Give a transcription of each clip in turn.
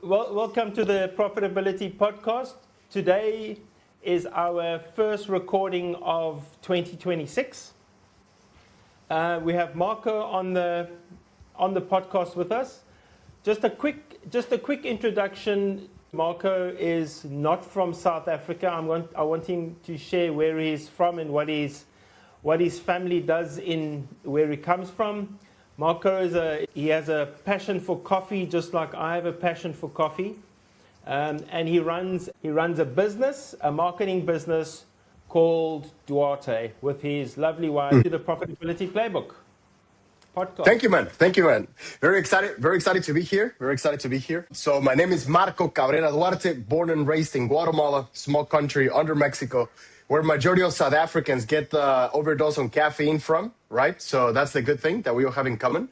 Welcome to the Profitability Podcast. Today is our first recording of 2026. We have Marco on the podcast with us. Just a quick introduction. Marco is not from South Africa. I want him to share where he's from and what his family does in where he comes from. Marco has a passion for coffee, just like I have a passion for coffee, and he runs a business, a marketing business called Duarte, with his lovely wife. To the Profitability Playbook podcast. Thank you, man. Very excited to be here. So my name is Marco Cabrera Duarte, born and raised in Guatemala, small country under Mexico, where majority of South Africans get the overdose on caffeine from, right? So that's the good thing that we all have in common.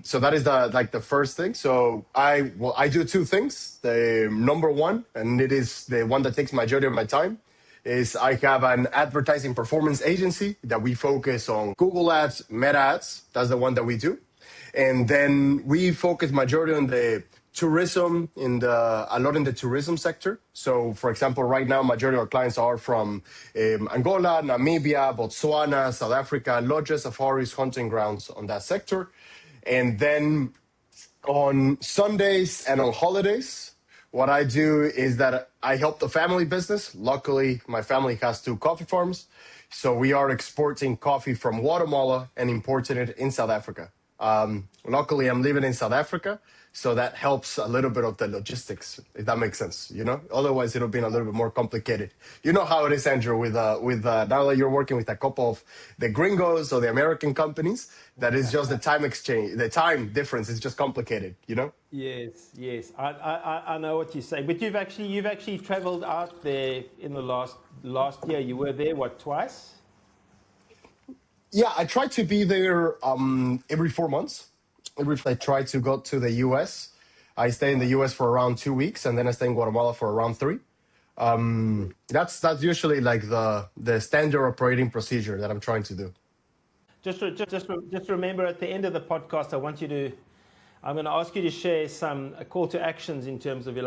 So that is the first thing. So I do two things. The number one, and it is the one that takes majority of my time, is I have an advertising performance agency that we focus on Google ads, Meta ads. That's the one that we do. And then we focus majority on the tourism, a lot in the tourism sector. So, for example, right now, majority of our clients are from Angola, Namibia, Botswana, South Africa, lodges, safaris, hunting grounds on that sector. And then on Sundays and on holidays, what I do is that I help the family business. Luckily, my family has 2 coffee farms. So we are exporting coffee from Guatemala and importing it in South Africa. Luckily, I'm living in South Africa. So that helps a little bit of the logistics, if that makes sense, Otherwise, it'll be a little bit more complicated. You know how it is, Andrew, with now that you're working with a couple of the gringos or the American companies, that is just the time exchange, the time difference is just complicated, Yes. I know what you say. But you've actually traveled out there in the last year. You were there, twice? Yeah, I try to be there every 4 months. I try to go to the U.S. I stay in the U.S. for around 2 weeks, and then I stay in Guatemala for around 3. That's usually like the standard operating procedure that I'm trying to do. Just remember, at the end of the podcast, I'm going to ask you to share a call to actions in terms of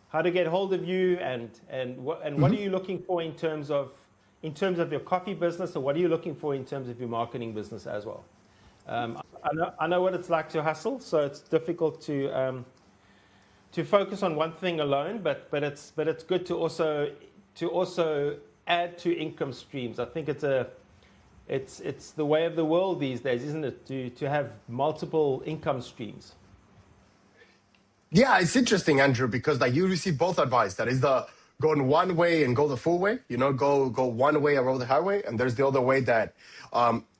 how to get hold of you and what are you looking for in terms of your coffee business, or what are you looking for in terms of your marketing business as well. I know what it's like to hustle, so it's difficult to focus on one thing alone. But it's good to also add to income streams. I think it's the way of the world these days, isn't it? To have multiple income streams. Yeah, it's interesting, Andrew, because you receive both advice. That is the going one way and go the full way, go one way around the highway. And there's the other way that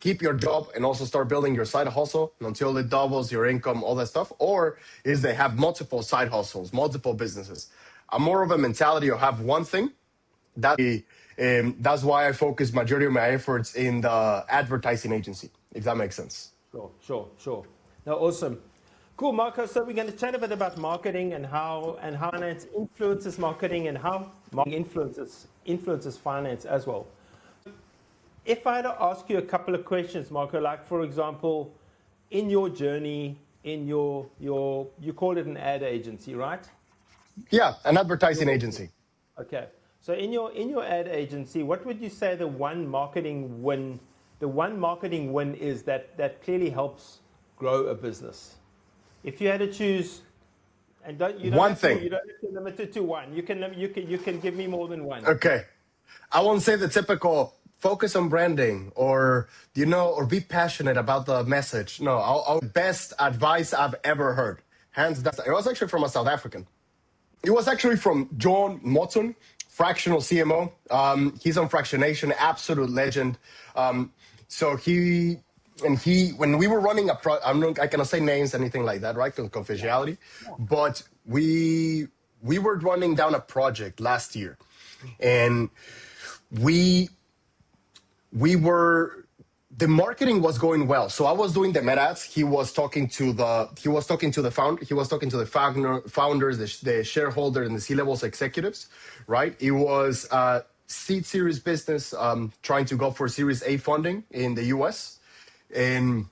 keep your job and also start building your side hustle until it doubles your income, all that stuff. Or is they have multiple side hustles, multiple businesses. I'm more of a mentality of have one thing. That's why I focus majority of my efforts in the advertising agency, if that makes sense. Sure. No, awesome. Cool, Marco. So we're going to chat a bit about marketing and how finance influences marketing and how marketing influences finance as well. If I had to ask you a couple of questions, Marco, like for example, in your journey, in your you call it an ad agency, right? Yeah, an advertising agency. Okay. So in your ad agency, what would you say the one marketing win is that clearly helps grow a business? If you had to choose, and you don't have to limit it to one. You can give me more than one. Okay, I won't say the typical focus on branding or be passionate about the message. No, our best advice I've ever heard, hands down. It was actually from a South African. It was actually from John Motton, fractional CMO. He's on fractionation, absolute legend. When we were running I cannot say names, anything like that, right? Confidentiality. Yeah. But we were running down a project last year, and the marketing was going well. So I was doing the meta ads. He was talking to the founders, the shareholders, and the C-levels executives, right? It was a seed series business trying to go for Series A funding in the US. And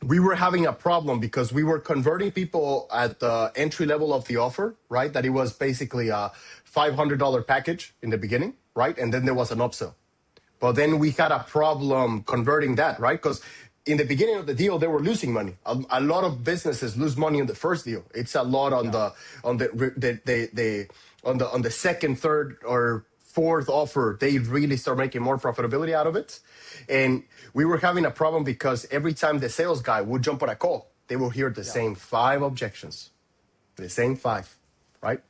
we were having a problem because we were converting people at the entry level of the offer, right? That it was basically a $500 package in the beginning, right? And then there was an upsell. But then we had a problem converting that, right? Because in the beginning of the deal, they were losing money. A lot of businesses lose money on the first deal. It's a lot on the second, third, or fourth offer. They really start making more profitability out of it. And we were having a problem because every time the sales guy would jump on a call, they will hear the same 5 objections, the same 5, right?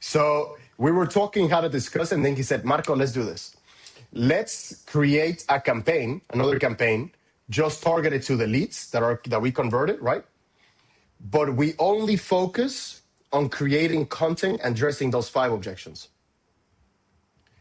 So we were talking how to discuss, and then he said, Marco, let's do this. Let's create a campaign, another campaign, just targeted to the leads that we converted, right? But we only focus on creating content and addressing those 5 objections.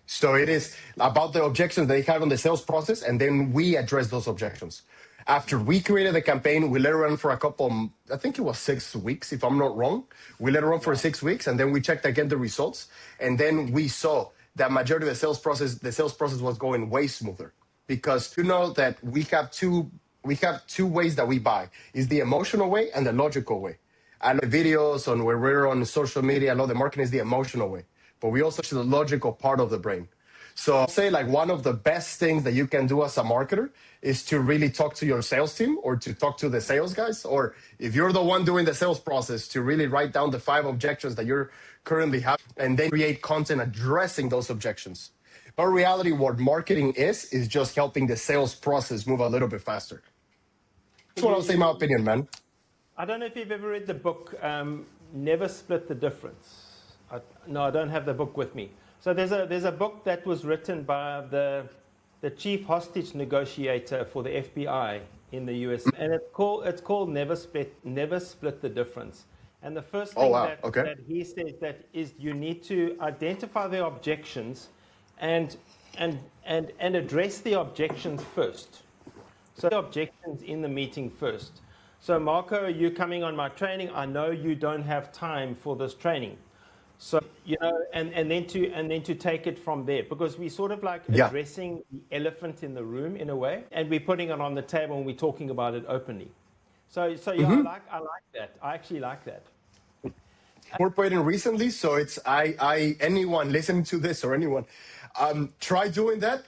So it is about the objections they have on the sales process, and then we address those objections. After we created the campaign, we let it run for a couple, I think it was 6 weeks, if I'm not wrong. We let it run for 6 weeks, and then we checked again the results. And then we saw that majority of the sales process was going way smoother. Because you know that we have two ways that we buy. Is the emotional way and the logical way. And the videos on where we're on social media, a lot of the marketing is the emotional way. But we also see the logical part of the brain. So I'll say like one of the best things that you can do as a marketer is to really talk to your sales team or to talk to the sales guys. Or if you're the one doing the sales process, to really write down the 5 objections that you're currently having and then create content addressing those objections. But in reality, what marketing is just helping the sales process move a little bit faster. That's what I'll say, my opinion, man. I don't know if you've ever read the book, Never Split the Difference. No, I don't have the book with me. So there's a book that was written by the chief hostage negotiator for the FBI in the US, and it's called Never Split the Difference. And the first thing that he says that is you need to identify the objections and address the objections first. So the objections in the meeting first. So Marco, you coming on my training, I know you don't have time for this training. So, you know, and then to take it from there, because we sort of like addressing the elephant in the room in a way, and we're putting it on the table and we're talking about it openly. So yeah, I like that. I actually like that. Incorporating recently, so it's anyone listening to this or anyone, try doing that.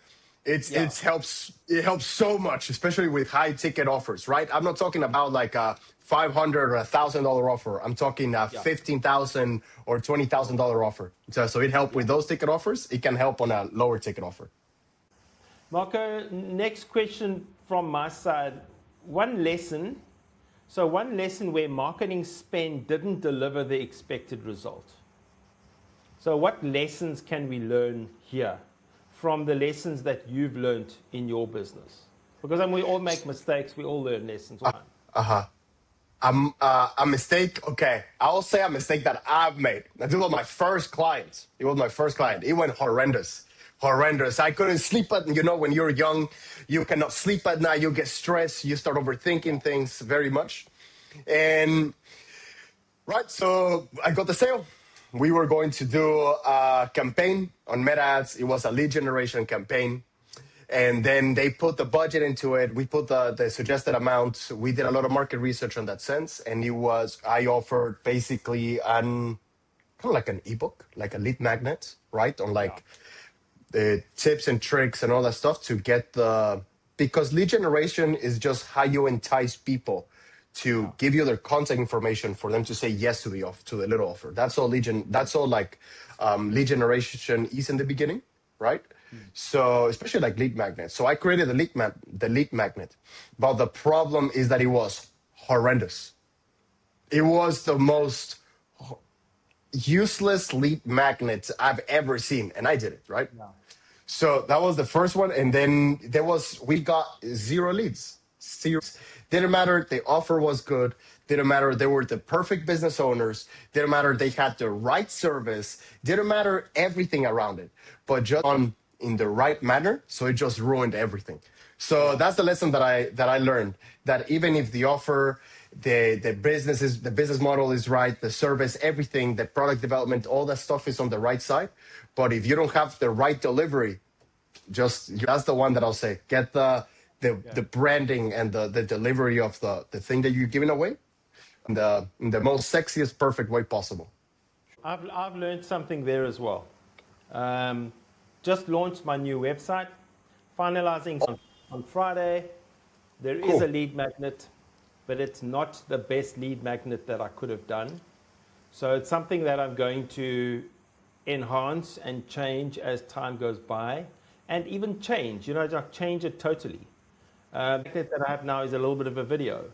It helps so much, especially with high ticket offers, right? I'm not talking about like a $500 or $1,000 offer. I'm talking a $15,000 or $20,000 offer. So it helps with those ticket offers. It can help on a lower ticket offer. Marco, next question from my side. One lesson where marketing spend didn't deliver the expected result. So what lessons can we learn here from the lessons that you've learned in your business? Because we all make mistakes. We all learn lessons. A mistake. Okay, I'll say a mistake that I've made. This was my first client. It went horrendous. I couldn't sleep at, when you're young, you cannot sleep at night. You get stressed. You start overthinking things very much. And right, so I got the sale. We were going to do a campaign on Meta Ads. It was a lead generation campaign. And then they put the budget into it. We put the suggested amount. We did a lot of market research on that sense. And I offered basically kind of like an ebook, like a lead magnet, right? On like the tips and tricks and all that stuff to get because lead generation is just how you entice people to give you their contact information for them to say yes to the little offer. That's all lead generation is in the beginning, right? So especially like lead magnet. So I created the lead magnet, but the problem is that it was horrendous. It was the most useless lead magnet I've ever seen, and I did it, right? Yeah. So that was the first one, and then we got 0 leads. 0. Didn't matter. The offer was good. Didn't matter. They were the perfect business owners. Didn't matter. They had the right service. Didn't matter everything around it, but just in the right manner. So it just ruined everything. So that's the lesson that I learned, that even if the offer, the business model is right, the service, everything, the product development, all that stuff is on the right side. But if you don't have the right delivery, that's the one that I'll say. Get the the branding and the delivery of the thing that you're giving away in the most sexiest, perfect way possible. I've learned something there as well. Just launched my new website, finalizing on Friday. There is Cool. a lead magnet, but it's not the best lead magnet that I could have done. So it's something that I'm going to enhance and change as time goes by, and even change, like change it totally. The magnet that I have now is a little bit of a video.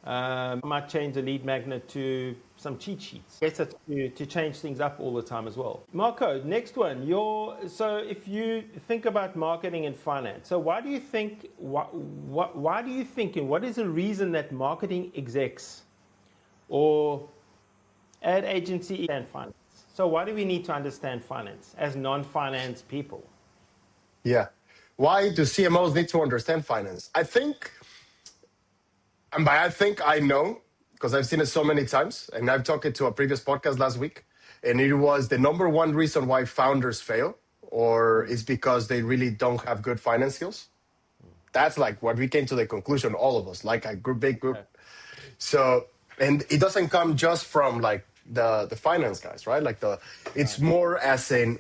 I might change the lead magnet to some cheat sheets. I guess it's to change things up all the time as well. Marco, next one. So if you think about marketing and finance, so why do you think, and what is the reason that marketing execs or ad agency and finance? So why do we need to understand finance as non-finance people? Yeah. Why do CMOs need to understand finance? And by I think I know, because I've seen it so many times, and I've talked it to a previous podcast last week, and it was the number one reason why founders fail, or is because they really don't have good finance skills. That's like what we came to the conclusion, all of us, like a big group. Okay. So, and it doesn't come just from like the finance guys, right? Like it's more as in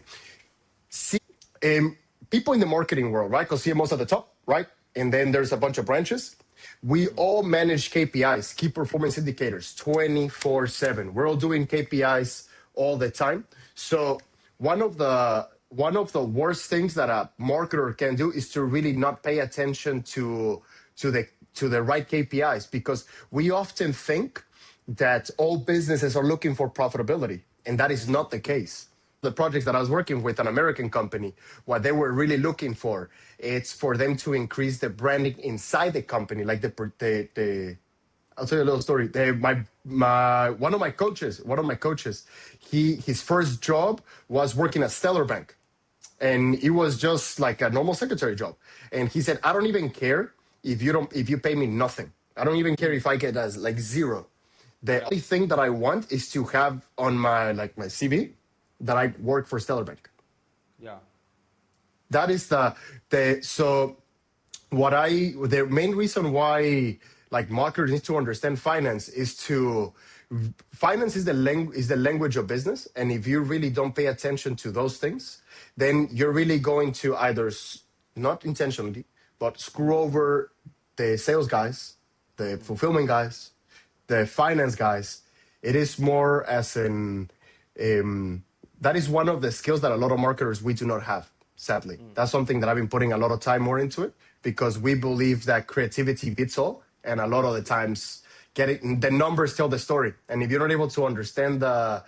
people in the marketing world, right? Because CMOs at the top, right? And then there's a bunch of branches. We all manage KPIs, key performance indicators, 24/7. We're all doing KPIs all the time. So one of the worst things that a marketer can do is to really not pay attention to the right KPIs, because we often think that all businesses are looking for profitability, and that is not the case. The projects that I was working with, an American company, what they were really looking for, it's for them to increase the branding inside the company. Like I'll tell you a little story. One of my coaches, his first job was working at Stellar Bank, and it was just like a normal secretary job. And he said, I don't even care if you pay me nothing. I don't even care if I get as like zero. The only thing that I want is to have on my CV that I work for Stellar Bank. Yeah. That is the main reason why like marketers need to understand finance is the language of business. And if you really don't pay attention to those things, then you're really going to either not intentionally, but screw over the sales guys, the fulfillment guys, the finance guys. It is more as in that is one of the skills that a lot of marketers we do not have, sadly. That's something that I've been putting a lot of time more into it, because we believe that creativity beats all, and a lot of the times the numbers tell the story. And if you're not able to understand the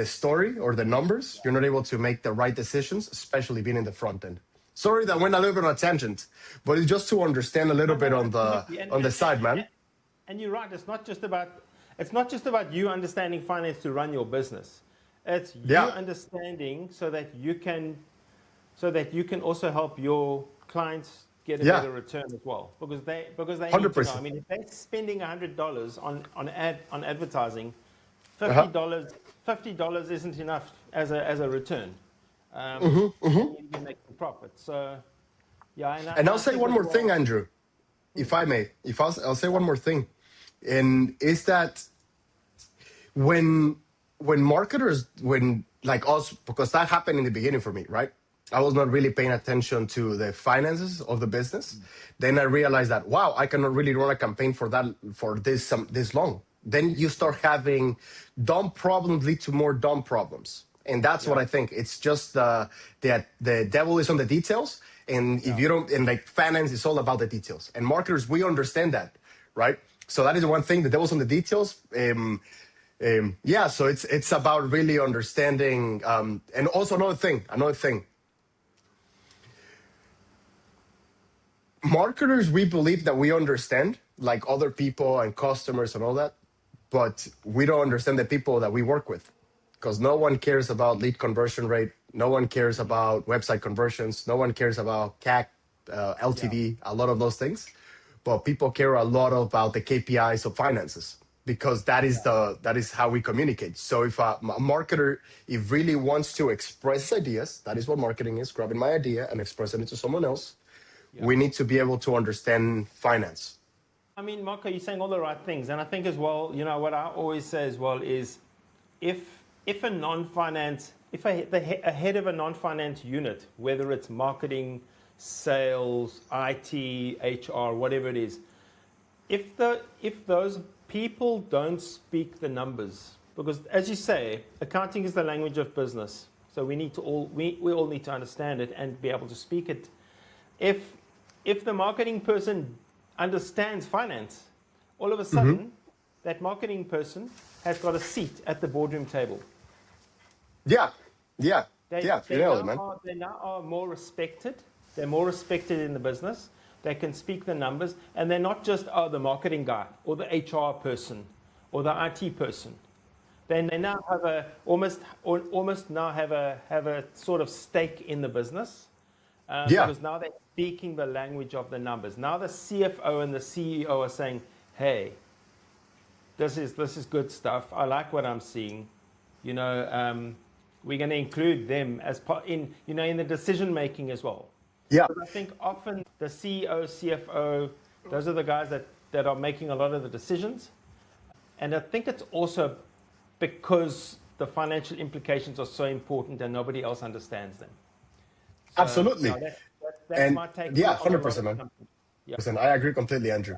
story or the numbers, you're not able to make the right decisions, especially being in the front end. Sorry that went a little bit on a tangent, but it's just to understand a little bit on the side, man. And you're right. It's not just about you understanding finance to run your business. It's you understanding so that you can also help your clients get a better return as well, because they 100%. Need to know. I mean, if they're spending $100 on advertising, $50 isn't enough as a return. You can make a profit. So yeah. And I'll say one more thing, Andrew, if I may. I'll say one more thing, and is that when marketers, like us, because that happened in the beginning for me, right? I was not really paying attention to the finances of the business. Then I realized that, wow, I cannot really run a campaign for this long. Then you start having dumb problems lead to more dumb problems. And that's what I think. It's just the devil is on the details. And if you don't, and like finance is all about the details. And marketers, we understand that, right? So that is one thing, the devil's on the details. So it's about really understanding. And also another thing. Marketers, we believe that we understand, like other people and customers and all that, but we don't understand the people that we work with, because no one cares about lead conversion rate. No one cares about website conversions. No one cares about CAC, LTV, a lot of those things. But people care a lot about the KPIs of finances, because that is how we communicate. So if a marketer, if really wants to express ideas, that is what marketing is, grabbing my idea and expressing it to someone else. we need to be able to understand finance. I mean, Marco, you're saying all the right things. And I think as well, you know, what I always say as well is if a non-finance, if a head of a non-finance unit, whether it's marketing, sales, IT, HR, whatever it is, if those people don't speak the numbers, because as you say, accounting is the language of business, so we all need to understand it and be able to speak it. If the marketing person understands finance, all of a sudden that marketing person has got a seat at the boardroom table. Yeah. They You man. They now are more respected. They're more respected in the business. They can speak the numbers, and they're not just the marketing guy or the HR person or the IT person. They now have almost now have a sort of stake in the business. Because now they're speaking the language of the numbers. Now the CFO and the CEO are saying, "Hey, this is good stuff. I like what I'm seeing. You know, we're going to include them as part in the decision making as well." Yeah. Because I think often the CEO, CFO, those are the guys that are making a lot of the decisions, and I think it's also because the financial implications are so important and nobody else understands them. So, Absolutely. That's my take. Yeah, 100%, man. Yeah. Listen, I agree completely, Andrew.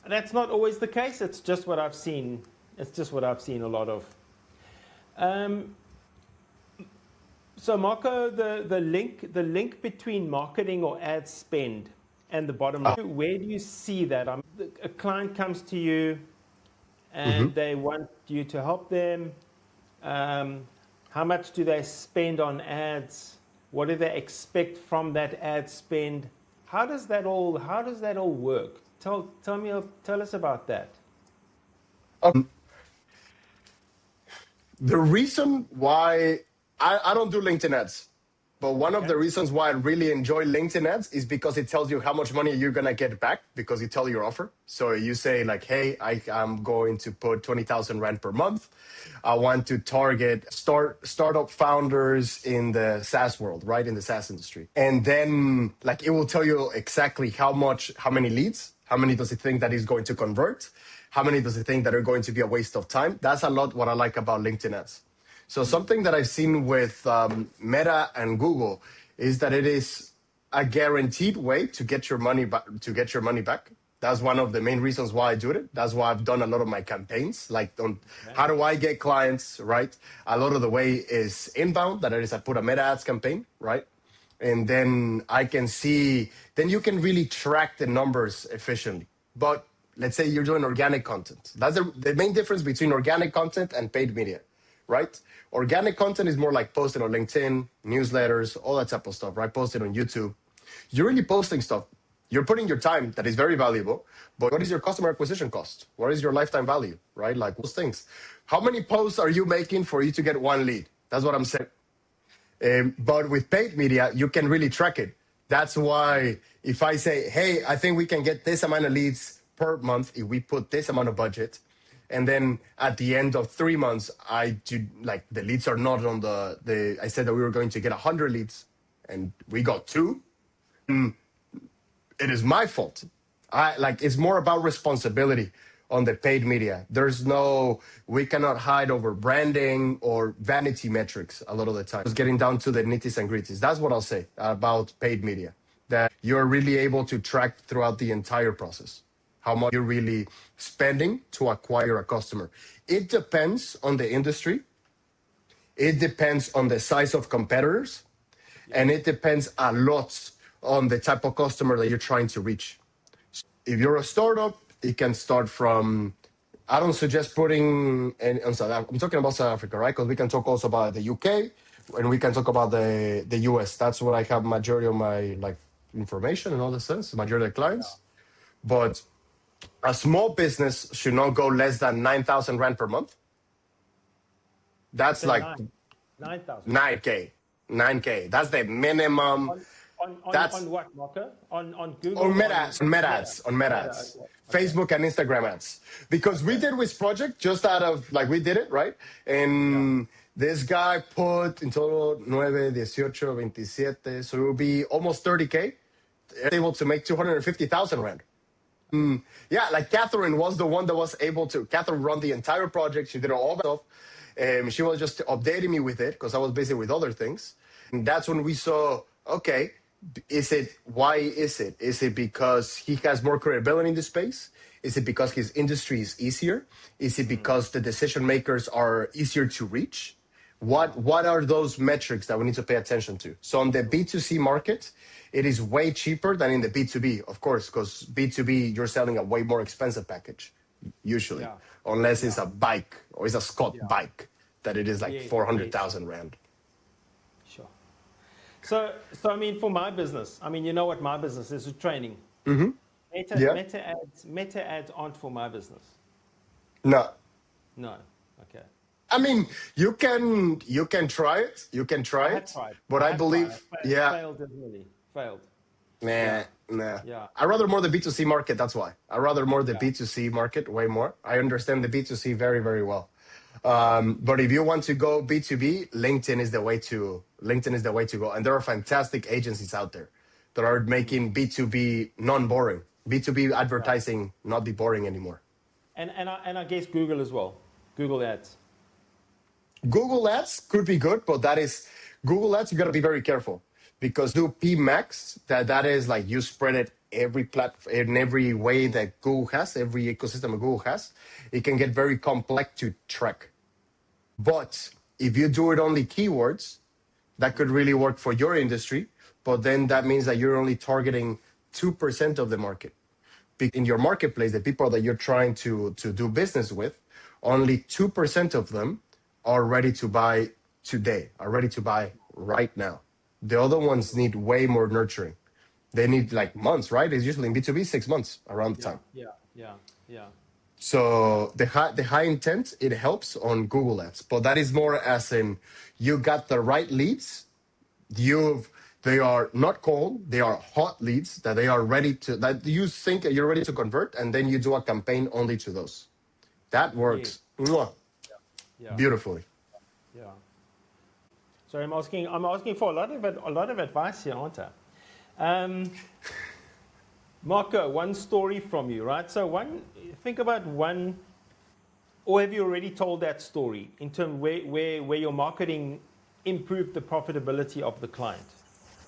That's not always the case. It's just what I've seen. It's just what I've seen a lot of. So Marco, the link between marketing or ad spend and the bottom line, where do you see that? A client comes to you and they want you to help them. How much do they spend on ads? What do they expect from that ad spend? How does that all work? Tell us about that. The reason why I don't do LinkedIn ads, but one of the reasons why I really enjoy LinkedIn ads is because it tells you how much money you're going to get back because you tell your offer. So you say like, hey, I'm going to put 20,000 Rand per month. I want to target startup founders in the SaaS world, right? In the SaaS industry. And then like it will tell you exactly how many leads, how many does it think that is going to convert? How many does it think that are going to be a waste of time? That's a lot what I like about LinkedIn ads. So something that I've seen with Meta and Google is that it is a guaranteed way to get your money back. That's one of the main reasons why I do it. That's why I've done a lot of my campaigns. Like, how do I get clients, right? A lot of the way is inbound. That is, I put a Meta ads campaign, right? And then then you can really track the numbers efficiently. But let's say you're doing organic content. That's the main difference between organic content and paid media, right? Organic content is more like posting on LinkedIn, newsletters, all that type of stuff, right? Posting on YouTube. You're really posting stuff. You're putting your time that is very valuable, but what is your customer acquisition cost? What is your lifetime value, right? Like those things. How many posts are you making for you to get one lead? That's what I'm saying. But with paid media, you can really track it. That's why if I say, hey, I think we can get this amount of leads per month if we put this amount of budget, and then at the end of 3 months, I do like the leads are not on I said that we were going to get 100 leads and we got 2. It is my fault. It's more about responsibility on the paid media. We cannot hide over branding or vanity metrics a lot of the time. It's getting down to the nitties and gritties. That's what I'll say about paid media, that you're really able to track throughout the entire process how much you're really spending to acquire a customer. It depends on the industry. It depends on the size of competitors. And it depends a lot on the type of customer that you're trying to reach. If you're a startup, it can start from, I don't suggest putting, I'm talking about South Africa, right? Because we can talk also about the UK and we can talk about the US. That's where I have majority of my information and all the sense, majority of the clients. But a small business should not go less than 9,000 Rand per month. That's like 9,000. 9K. That's the minimum. On what, Marco? On Google? On Meta ads. Okay. Facebook and Instagram ads. Because we did this project just out of, we did it, right? And This guy put in total 9, 18, 27, so it will be almost 30K, able to make 250,000 rand. Yeah, like Catherine was the one that was able to. Catherine run the entire project. She did it all herself. She was just updating me with it because I was busy with other things. And that's when we saw, okay, why is it? Is it because he has more credibility in the space? Is it because his industry is easier? Is it because the decision makers are easier to reach? What are those metrics that we need to pay attention to? So on the B2C market, it is way cheaper than in the B2B, of course, because B2B, you're selling a way more expensive package, usually, unless it's a bike or it's a Scott bike, that it is like 400,000 Rand. Sure. So I mean, for my business, I mean, you know what my business is, training. Meta ads aren't for my business. No. Okay. I mean, you can try it. You can try it. But I believe, failed, really. Failed. Nah. I rather more the B2C market. That's why I rather more the B2C market way more. I understand the B2C very, very well. But if you want to go B2B, LinkedIn is the way to go. And there are fantastic agencies out there that are making B2B non-boring. B2B advertising not be boring anymore. And I guess Google as well. Google Ads. Google Ads could be good, but that is Google Ads. You got to be very careful because do PMax. That is like you spread it every platform in every way that Google has, every ecosystem Google has. It can get very complex to track. But if you do it only keywords, that could really work for your industry. But then that means that you're only targeting 2% of the market. In your marketplace, the people that you're trying to do business with, only 2% of them are ready to buy today, are ready to buy right now. The other ones need way more nurturing. They need like months, right? It's usually in B2B, 6 months around the time. Yeah. So the high intent, it helps on Google Ads, but that is more as in you got the right leads. They are not cold, they are hot leads that they are ready to, that you think you're ready to convert, and then you do a campaign only to those. That works. Beautifully. Yeah. So I'm asking for a lot of advice here, aren't I? Marco, one story from you, right? So think about one, or have you already told that story in terms where your marketing improved the profitability of the client?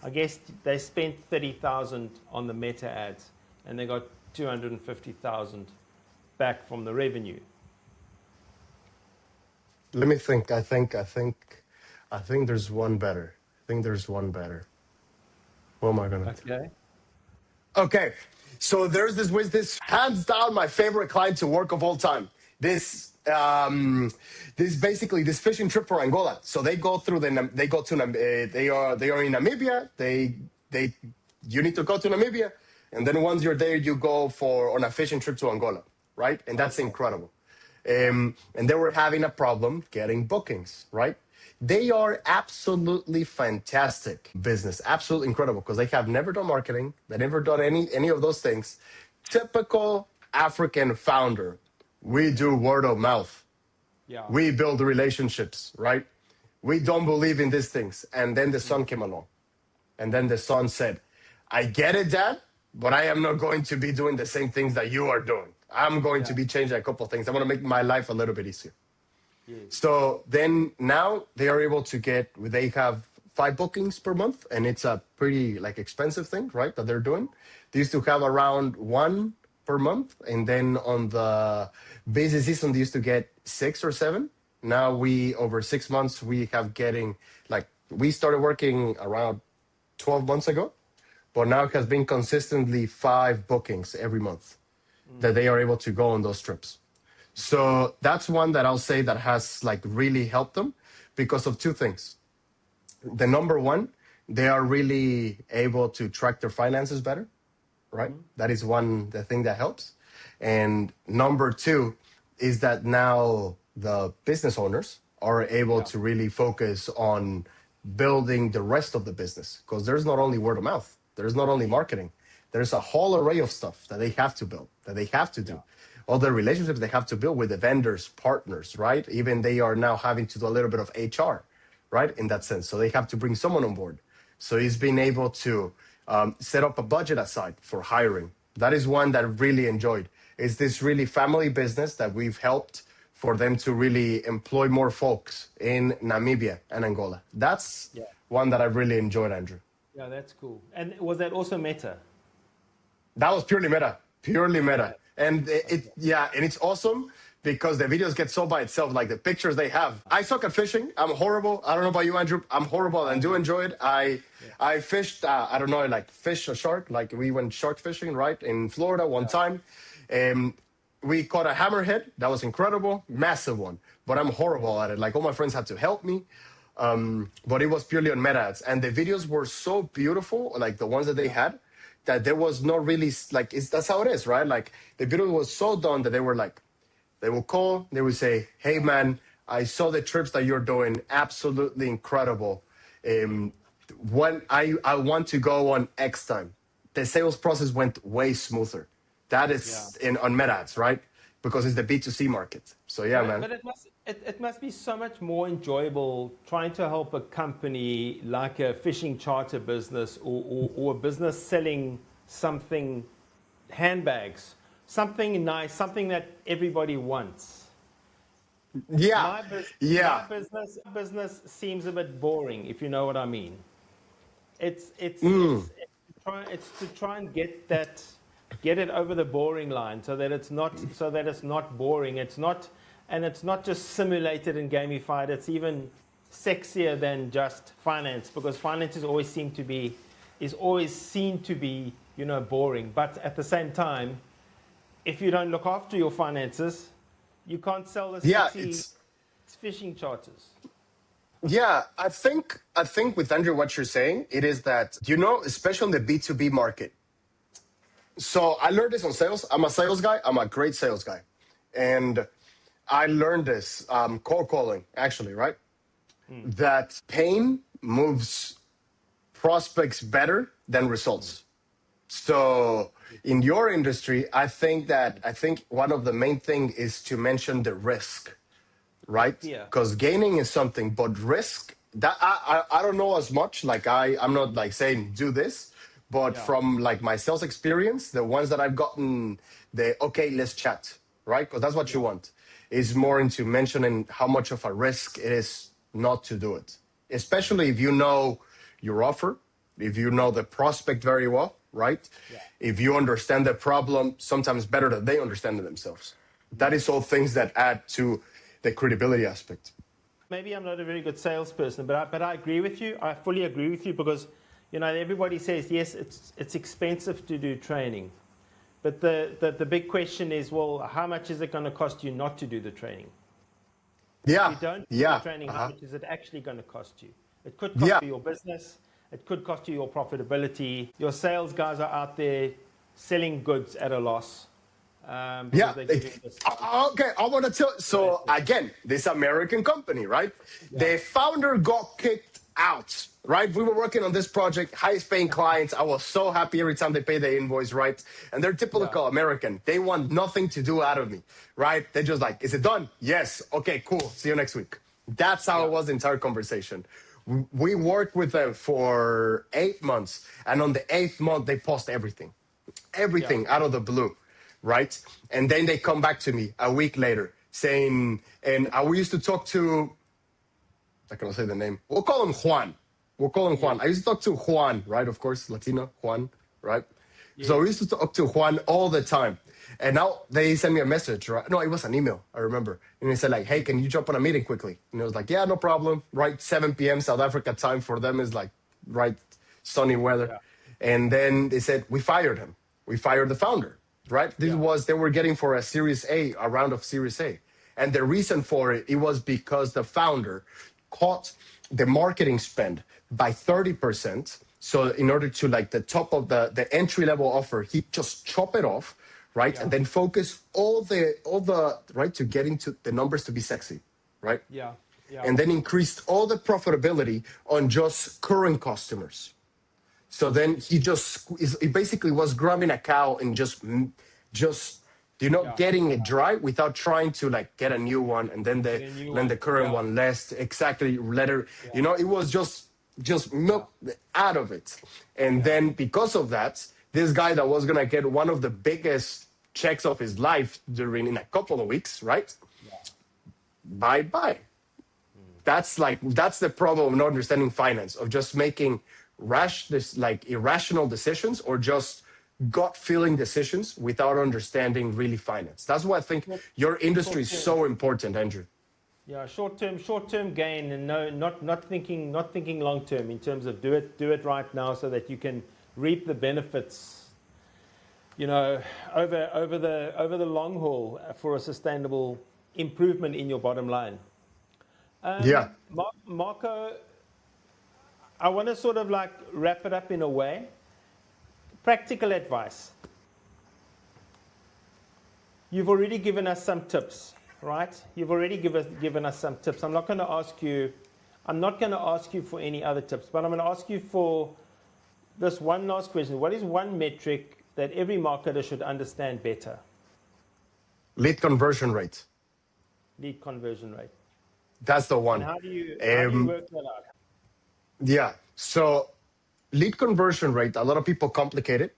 I guess they spent 30,000 on the Meta ads and they got 250,000 back from the revenue. Let me think. I think there's one better. What am I gonna do? Okay. So there's this hands down my favorite client to work of all time. This basically this fishing trip for Angola. So they are in Namibia. You need to go to Namibia, and then once you're there, you go on a fishing trip to Angola, right? And that's incredible. And they were having a problem getting bookings, right? They are absolutely fantastic business, absolutely incredible, because they have never done marketing. They never done any of those things. Typical African founder. We do word of mouth. Yeah. We build relationships, right? We don't believe in these things. And then the son came along. And then the son said, I get it, Dad, but I am not going to be doing the same things that you are doing. I'm going to be changing a couple of things. I want to make my life a little bit easier. Yes. So then now they are able to they have 5 bookings per month, and it's a pretty expensive thing, right, that they're doing. They used to have around 1 per month, and then on the busy season, they used to get 6 or 7. Now over 6 months, we have getting, we started working around 12 months ago, but now it has been consistently 5 bookings every month that they are able to go on those trips. So that's one that I'll say that has really helped them because of 2 things. The number one, they are really able to track their finances better, right? That is the thing that helps. And number 2 is that now the business owners are able to really focus on building the rest of the business, because there's not only word of mouth, there's not only marketing, there's a whole array of stuff that they have to build, that they have to do. all the relationships they have to build with the vendors, partners, right? Even they are now having to do a little bit of HR, right? In that sense. So they have to bring someone on board. So he's been able to set up a budget aside for hiring. That is one that I really enjoyed. It's this really family business that we've helped for them to really employ more folks in Namibia and Angola. That's one that I really enjoyed, Andrew. Yeah, that's cool. And was that also Meta? That was purely Meta, purely Meta. And and it's awesome because the videos get sold by itself, like the pictures they have. I suck at fishing. I'm horrible. I don't know about you, Andrew. I'm horrible and do enjoy it. I fished, I don't know, like fish a shark. Like we went shark fishing, right, in Florida one time. We caught a hammerhead. That was incredible, massive one. But I'm horrible at it. Like all my friends had to help me. But it was purely on Meta ads. And the videos were so beautiful, like the ones that they had, that there was no really, like, that's how it is, right? Like the video was so done that they were like, they will call, they would say, hey man, I saw the trips that you're doing, absolutely incredible. When I want to go on X time. The sales process went way smoother. That is on Meta ads, right? Because it's the B2C market. So man. But it must be so much more enjoyable trying to help a company like a fishing charter business or a business selling something, handbags, something nice, something that everybody wants. My business seems a bit boring, if you know what I mean. It's to try and get it over the boring line so that it's not boring. It's not just simulated and gamified. It's even sexier than just finance, because finance is always seen to be boring. But at the same time, if you don't look after your finances, you can't sell the sexy fishing charters. Yeah, I think with Andrew, what you're saying, it is that, especially in the B2B market. So I learned this on sales. I'm a sales guy. I'm a great sales guy. And I learned this cold calling, actually, right? That pain moves prospects better than results. So in your industry, I think one of the main thing is to mention the risk, right? Because gaining is something, but risk, that I don't know as much. Like I'm not like saying do this, but from like my sales experience, the ones that I've gotten, let's chat, right? Because that's what you want. Is more into mentioning how much of a risk it is not to do it, especially if you know your offer, if you know the prospect very well, right? If you understand the problem, sometimes better than they understand it themselves. That is all things that add to the credibility aspect. Maybe I'm not a very good salesperson, but I agree with you. I fully agree with you because, everybody says, yes, it's expensive to do training. But the big question is, well, how much is it going to cost you not to do the training? Yeah. If you don't do the training, how much is it actually going to cost you? It could cost you your business. It could cost you your profitability. Your sales guys are out there selling goods at a loss. Okay, I want to tell. So again, this American company, right? The founder got kicked out, right? We were working on this project, highest paying clients. I was so happy every time they pay the invoice, right? And they're typical American. They want nothing to do out of me, right? They're just like, is it done? Yes. Okay, cool. See you next week. That's how it was the entire conversation. We worked with them for 8 months. And on the 8th month, they paused everything out of the blue, right? And then they come back to me a week later saying, we used to talk to, I cannot say the name. We'll call him Juan. I used to talk to Juan, right? Of course, Latino, Juan, right? Yeah. So we used to talk to Juan all the time. And now they send me a message, right? No, it was an email, I remember. And they said like, hey, can you jump on a meeting quickly? And I was like, yeah, no problem. Right, 7 p.m. South Africa time for them is like, right, sunny weather. Yeah. And then they said, we fired him. We fired the founder, right? They were getting for a round of Series A. And the reason for it was because the founder caught the marketing spend by 30%. So in order to like the top of the entry level offer, he just chop it off, right? Yeah. And then focus all the right to get into the numbers to be sexy, right? Yeah. And then increased all the profitability on just current customers. So then he basically was grabbing a cow and just getting it dry without trying to like get a new one and then the current one less exactly letter. It was just milk out of it. And then because of that, this guy that was gonna get one of the biggest checks of his life in a couple of weeks, right? Bye. That's the problem of not understanding finance, of just making irrational decisions or just gut feeling decisions without understanding really finance. That's why I think your industry is so important, Andrew. Yeah, short term gain, and not thinking long term in terms of do it right now so that you can reap the benefits, over the long haul for a sustainable improvement in your bottom line. Marco, I want to sort of like wrap it up in a way. Practical advice. You've already given us some tips, right? You've already given us some tips. I'm not going to ask you for any other tips, but I'm going to ask you for this one last question. What is one metric that every marketer should understand better? Lead conversion rate. Lead conversion rate. That's the one. And how do you work that out? Yeah. So lead conversion rate, a lot of people complicate it.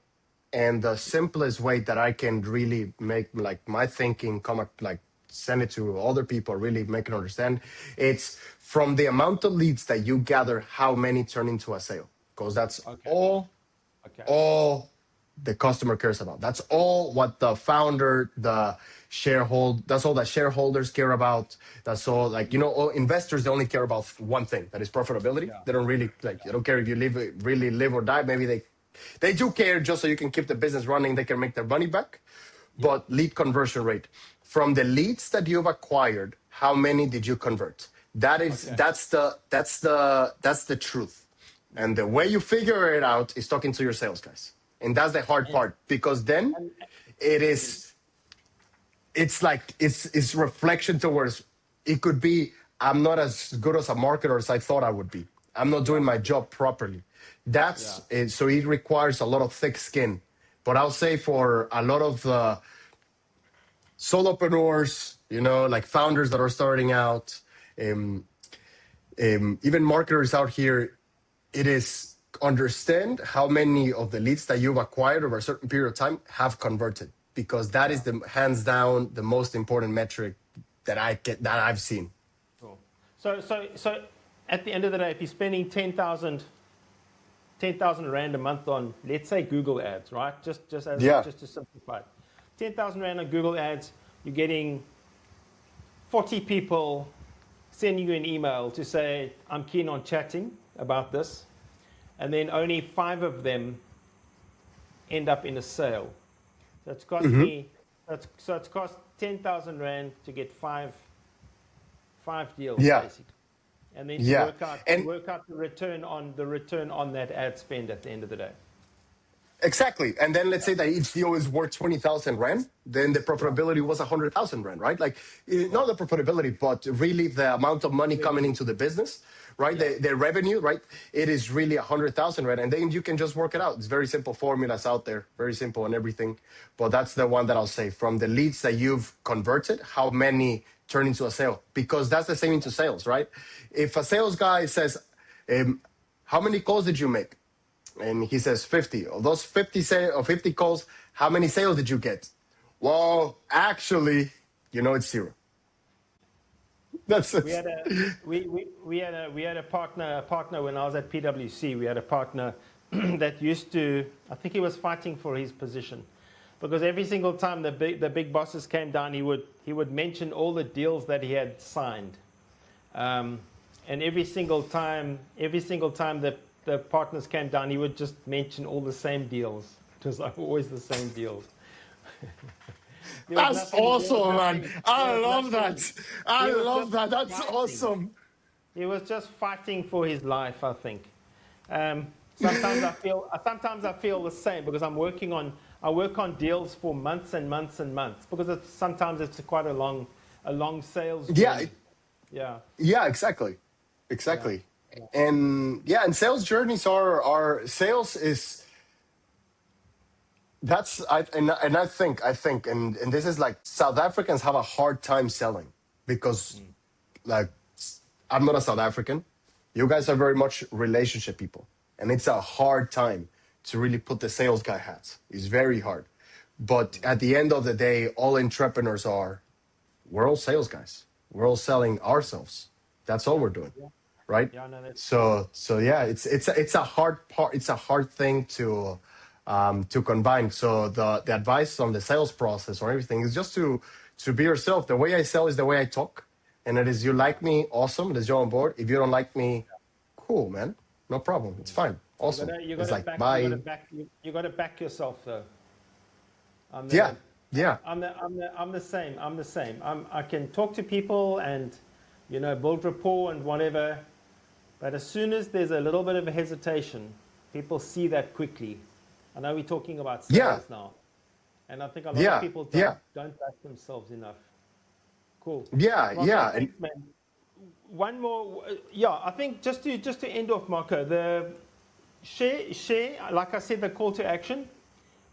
And the simplest way that I can really make like my thinking send it to other people, really make it understand, it's from the amount of leads that you gather, how many turn into a sale. Because that's all the customer cares about. That's all what the founder, that's all that shareholders care about. That's all all investors, they only care about one thing, that is profitability. They don't really they don't care if you really live or die. Maybe they do care just so you can keep the business running, they can make their money back. But lead conversion rate, from the leads that you've acquired, how many did you convert? That's the truth. And the way you figure it out is talking to your sales guys. And that's the hard part, because then it's reflection towards, it could be, I'm not as good as a marketer as I thought I would be. I'm not doing my job properly. So it requires a lot of thick skin. But I'll say for a lot of solopreneurs, like founders that are starting out, even marketers out here, it is understand how many of the leads that you've acquired over a certain period of time have converted, because that is the hands down the most important metric that I've seen. Cool. So at the end of the day, if you're spending 10,000 Rand a month on, let's say, Google ads, right? Just to simplify it. 10,000 Rand on Google ads, you're getting 40 people sending you an email to say, I'm keen on chatting about this. And then only 5 of them end up in a sale. So it's cost it's cost 10,000 Rand to get five deals, basically. And then to work out the return on that ad spend at the end of the day. Exactly. And then let's say that each deal is worth 20,000 Rand, then the profitability was 100,000 Rand, right? Like, not the profitability, but really the amount of money coming into the business, right? The revenue, right? It is really 100,000 Rand. And then you can just work it out. It's very simple formulas out there, very simple and everything. But that's the one that I'll say, from the leads that you've converted, how many turn into a sale? Because that's the same into sales, right? If a sales guy says, how many calls did you make? And he says 50. Of those 50 calls, how many sales did you get? Well, actually, it's 0. That's it. We had a partner when I was at PwC. We had a partner that used to, I think he was fighting for his position, because every single time the big bosses came down, he would mention all the deals that he had signed, and every single time the partners came down, he would just mention all the same deals. It was like always the same deals. That's awesome, man. I love that. I love that. That's awesome. He was just fighting for his life, I think. Sometimes I feel the same, because I work on deals for months and months and months, because sometimes it's quite a long sales journey. Yeah, exactly. Yeah. And sales journeys are sales is and this is like South Africans have a hard time selling because like I'm not a South African. You guys are very much relationship people, and it's a hard time to really put the sales guy hats. It's very hard. But at the end of the day, all entrepreneurs are we're all sales guys. We're all selling ourselves. That's all we're doing, Yeah. right? Yeah, no, that's So yeah, it's a hard part. It's a hard thing to combine. So the advice on the sales process or everything is just to be yourself. The way I sell is the way I talk, and it is you like me, awesome. It is you're on board. If you don't like me, cool, man, no problem. It's fine, awesome. It's like bye. You got to back yourself though. I'm Yeah, the, yeah, I'm the same. I'm the same. I can talk to people and, build rapport and whatever. But as soon as there's a little bit of a hesitation, people see that quickly. I know we're talking about yeah, sales now, and I think a lot of yeah, people yeah, don't back themselves enough. Cool. yeah, Marco, yeah. And thanks, man. One more, I think just to end off, Marco, the share, like I said, the call to action.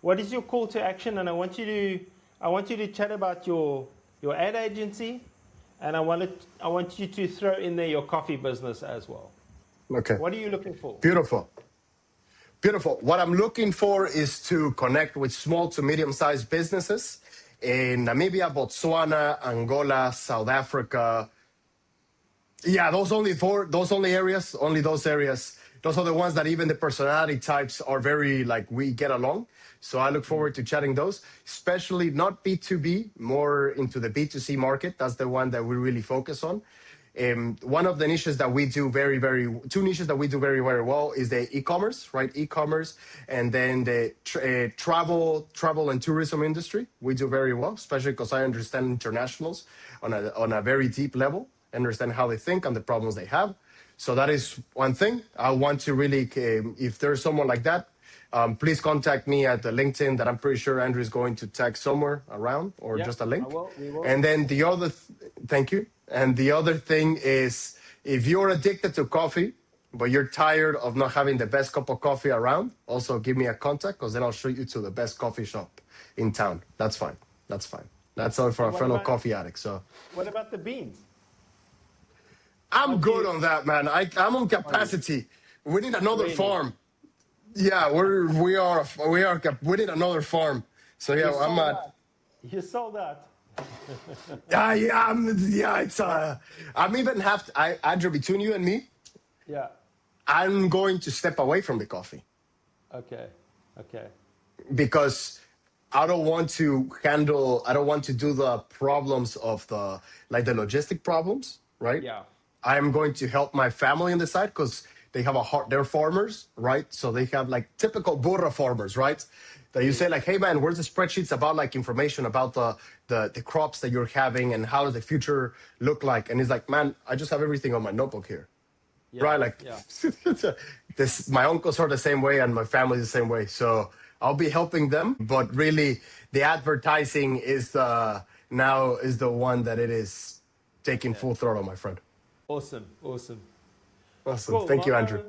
What is your call to action? And I want you to chat about your ad agency, and I want you to throw in there your coffee business as well. okay, What are you looking for? beautiful. Beautiful. What I'm looking for is to connect with small to medium-sized businesses in Namibia, Botswana, Angola, South Africa. Yeah, those only areas, only those areas. Those are the ones that even the personality types are very like we get along. So I look forward to chatting those, especially not B2B, more into the B2C market. That's the one that we really focus on. One of the niches that we do two niches that we do very, very well is the e-commerce, right? E-commerce, and then the travel and tourism industry. We do very well, especially because I understand internationals on a very deep level, understand how they think and the problems they have. So that is one thing. I want to really, if there's someone like that, please contact me at the LinkedIn that I'm pretty sure Andrew is going to tag somewhere around or Yeah, just a link. we will. And then thank you. And the other thing is if you're addicted to coffee, but you're tired of not having the best cup of coffee around, also give me a contact because then I'll show you to the best coffee shop in town. That's fine. That's fine. That's all for a fellow coffee addict. So What about the beans? I'm good on that, man. I'm on capacity. We need another Really? farm. Yeah, we need another farm. So yeah, I'm at. You sold out. I'm even Andrew, between you and me, Yeah. I'm going to step away from the coffee Okay. because I don't want to do the problems of the logistic problems, right? Yeah. I'm going to help my family on the side because they have they're farmers, right? So they have like typical burra farmers, right? That you say like, hey man, where's the spreadsheets about like information about the crops that you're having and how does the future look like? And he's like, man, I just have everything on my notebook here. Yeah. Right? Like my uncles are the same way and my family is the same way. So I'll be helping them, but really the advertising is the one that it is taking full throttle, my friend. Awesome. Awesome. Thank you, Andrew.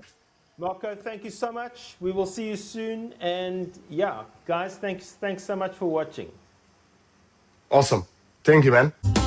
Marco, thank you so much. We will see you soon. And yeah, guys, thanks so much for watching. Awesome. Thank you, man.